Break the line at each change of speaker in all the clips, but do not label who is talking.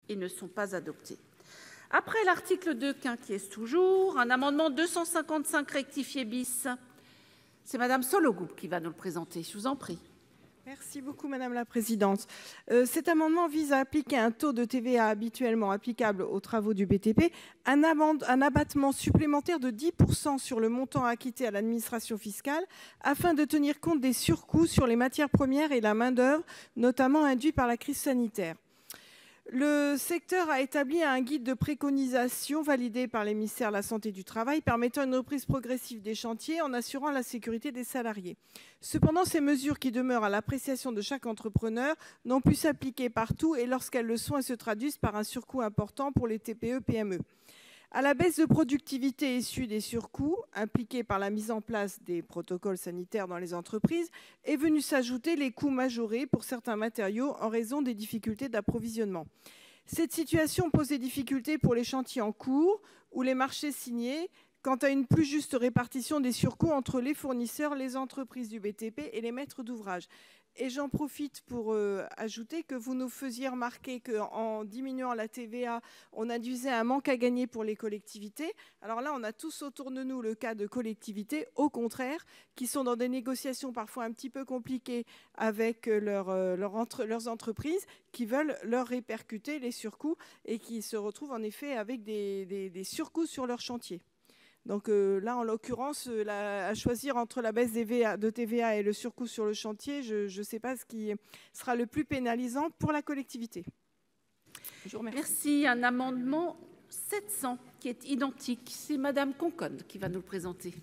Ils ne sont pas adoptés. Après l'article 2 quinquies toujours, un amendement 255 rectifié bis. C'est Madame Sollogoub qui va nous le présenter. Je vous en prie.
Merci beaucoup Madame la Présidente. Cet amendement vise à appliquer un taux de TVA habituellement applicable aux travaux du BTP, un abattement supplémentaire de 10% sur le montant acquitté à l'administration fiscale, afin de tenir compte des surcoûts sur les matières premières et la main-d'œuvre, notamment induits par la crise sanitaire. Le secteur a établi un guide de préconisation validé par les ministères de la Santé et du Travail permettant une reprise progressive des chantiers en assurant la sécurité des salariés. Cependant, ces mesures qui demeurent à l'appréciation de chaque entrepreneur n'ont pu s'appliquer partout et lorsqu'elles le sont, elles se traduisent par un surcoût important pour les TPE-PME. À la baisse de productivité issue des surcoûts impliqués par la mise en place des protocoles sanitaires dans les entreprises est venu s'ajouter les coûts majorés pour certains matériaux en raison des difficultés d'approvisionnement. Cette situation pose des difficultés pour les chantiers en cours ou les marchés signés quant à une plus juste répartition des surcoûts entre les fournisseurs, les entreprises du BTP et les maîtres d'ouvrage. Et j'en profite pour ajouter que vous nous faisiez remarquer qu'en diminuant la TVA, on induisait un manque à gagner pour les collectivités. Alors là, on a tous autour de nous le cas de collectivités, au contraire, qui sont dans des négociations parfois un petit peu compliquées avec leurs entreprises, qui veulent leur répercuter les surcoûts et qui se retrouvent en effet avec des surcoûts sur leur chantier. Donc là, en l'occurrence, à choisir entre la baisse de TVA et le surcoût sur le chantier, je ne sais pas ce qui sera le plus pénalisant pour la collectivité. Je vous remercie.
Merci. Un amendement 700 qui est identique. C'est Madame Conconne qui va nous le présenter.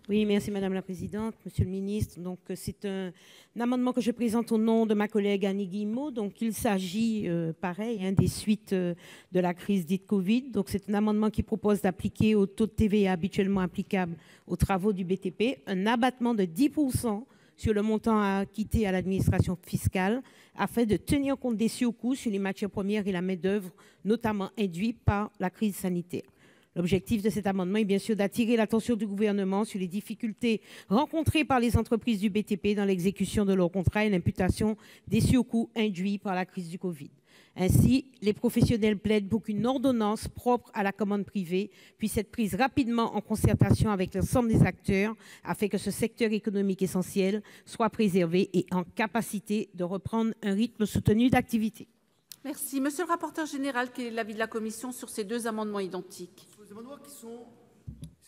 Oui, merci Madame la Présidente, Monsieur le Ministre. Donc, c'est un amendement que je présente au nom de ma collègue Annie Guillemot. Donc, il s'agit, pareil, des suites de la crise dite Covid. Donc, c'est un amendement qui propose d'appliquer au taux de TVA habituellement applicable aux travaux du BTP un abattement de 10% sur le montant acquitté à l'administration fiscale afin de tenir compte des surcoûts sur les matières premières et la main-d'œuvre, notamment induits par la crise sanitaire. L'objectif de cet amendement est bien sûr d'attirer l'attention du gouvernement sur les difficultés rencontrées par les entreprises du BTP dans l'exécution de leurs contrats et l'imputation des surcoûts induits par la crise du Covid. Ainsi, les professionnels plaident pour qu'une ordonnance propre à la commande privée puisse être prise rapidement en concertation avec l'ensemble des acteurs afin que ce secteur économique essentiel soit préservé et en capacité de reprendre un rythme soutenu d'activité.
Merci. Monsieur le rapporteur général, quel est l'avis de la commission sur ces deux amendements identiques?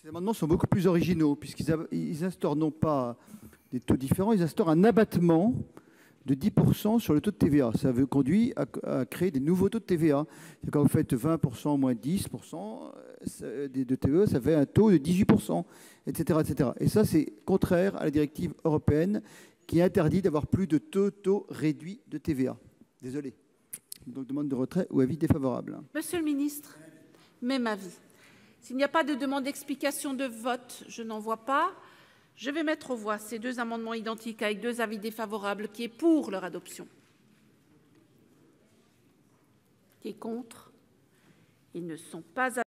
Ces amendements sont beaucoup plus originaux puisqu'ils instaurent non pas des taux différents, ils instaurent un abattement de 10% sur le taux de TVA. Ça veut conduire à créer des nouveaux taux de TVA. Quand vous faites 20% moins 10% de TVA, ça fait un taux de 18%, etc. etc. Et ça, c'est contraire à la directive européenne qui interdit d'avoir plus de taux réduits de TVA. Désolé. Donc, demande de retrait ou avis défavorable.
Monsieur le ministre, même avis. S'il n'y a pas de demande d'explication de vote, je n'en vois pas. Je vais mettre aux voix ces deux amendements identiques avec deux avis défavorables. Qui est pour leur adoption? Qui est contre? Ils ne sont pas adoptés.